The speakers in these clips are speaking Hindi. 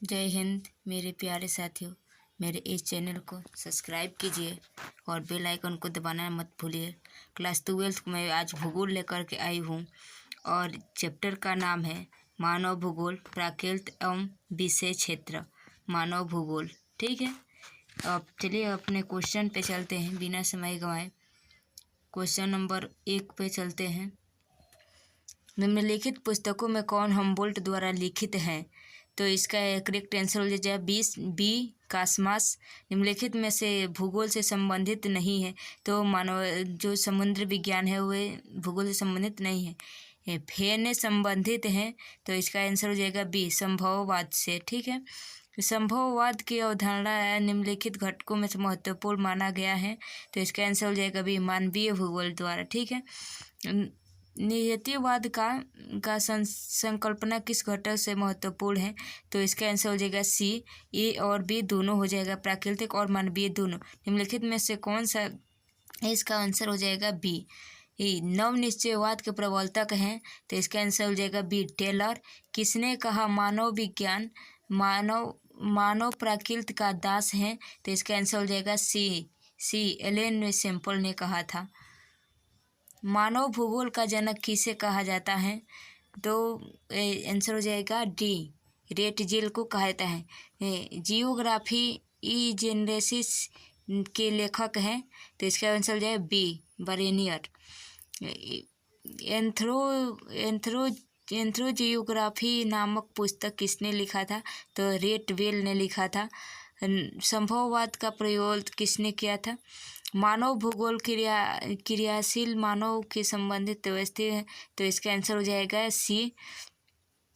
जय हिंद मेरे प्यारे साथियों, मेरे इस चैनल को सब्सक्राइब कीजिए और बेल आइकन को दबाना मत भूलिए। क्लास 12 में आज भूगोल लेकर के आई हूँ और चैप्टर का नाम है मानव भूगोल, प्राकृत एवं विषय क्षेत्र मानव भूगोल। ठीक है, अब चलिए अपने क्वेश्चन पे चलते हैं बिना समय गंवाए। क्वेश्चन नंबर 1 पे चलते हैं। निम्नलिखित पुस्तकों में कौन हम्बोल्ट द्वारा लिखित है? तो इसका करेक्ट आंसर हो जाए बी कासमास। निम्नलिखित में से भूगोल से संबंधित नहीं है, तो मानव जो समुद्र विज्ञान है वह भूगोल से संबंधित नहीं है। फेन संबंधित हैं, तो इसका आंसर हो जाएगा बी संभववाद से। ठीक है, संभववाद की अवधारणा निम्नलिखित घटकों में से महत्वपूर्ण माना गया है, तो इसका आंसर हो जाएगा बी मानवीय भूगोल द्वारा। ठीक है, नियतिवाद का संकल्पना किस घटक से महत्वपूर्ण है? तो इसका आंसर हो जाएगा सी। ए और बी दोनों हो जाएगा, प्राकृतिक और मानवीय दोनों। निम्नलिखित में से कौन सा? इसका आंसर हो जाएगा बी। नव निश्चयवाद के प्रवर्तक हैं, तो इसका आंसर हो जाएगा बी टेलर। किसने कहा मानव विज्ञान मानव प्राकृत का दास है? तो इसका आंसर हो जाएगा सी एलन सैंपल ने कहा था। मानव भूगोल का जनक किसे कहा जाता है? तो आंसर हो जाएगा डी रेट जेल को कहा जाता है। जियोग्राफी ई जेनरेसिस के लेखक हैं, तो इसका आंसर हो जाएगा बी बरेनियर। एंथ्रोजियोग्राफी नामक पुस्तक किसने लिखा था? तो रेट वेल ने लिखा था। संभववाद का प्रयोग किसने किया था? मानव भूगोल क्रियाशील मानव के संबंधित व्यवस्थित है, तो इसका आंसर हो जाएगा सी।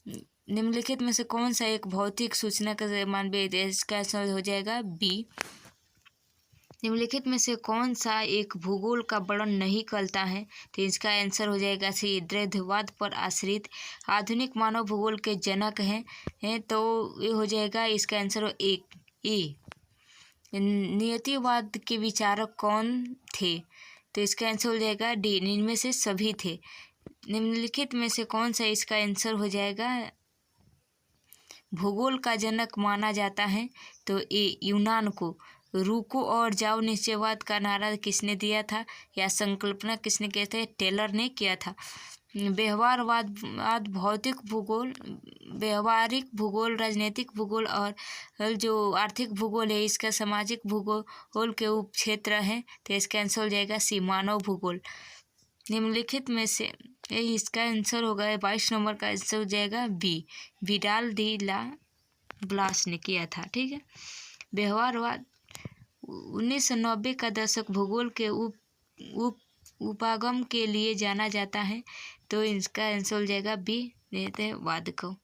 निम्नलिखित में से कौन सा एक भौतिक सूचना का मानवीय? इसका आंसर हो जाएगा बी। निम्नलिखित में से कौन सा एक भूगोल का वर्णन नहीं करता है? तो इसका आंसर हो जाएगा सी द्वैधवाद पर आश्रित। आधुनिक मानव भूगोल के जनक हैं, तो ये हो जाएगा इसका आंसर ए। नियतिवाद के विचारक कौन थे? तो इसका आंसर हो जाएगा डी इनमें से सभी थे। निम्नलिखित में से कौन सा इसका आंसर हो जाएगा? भूगोल का जनक माना जाता है, तो ए यूनान को। रुको और जाओ निश्चयवाद का नारा किसने दिया था या संकल्पना किसने किया था? टेलर ने किया था। व्यवहारवाद भौतिक भूगोल, व्यवहारिक भूगोल, राजनीतिक भूगोल और जो आर्थिक भूगोल है इसका सामाजिक भूगोल के उप क्षेत्र है, तो इसका आंसर हो जाएगा सी मानव भूगोल। निम्नलिखित में से इसका आंसर होगा 22 नंबर का आंसर हो जाएगा बी विडाल डी ला ब्लास ने किया था। ठीक है, व्यवहारवाद 1990 का दशक भूगोल के उपागम के लिए जाना जाता है, तो इसका आंसर हो जाएगा बी नियतिवाद को।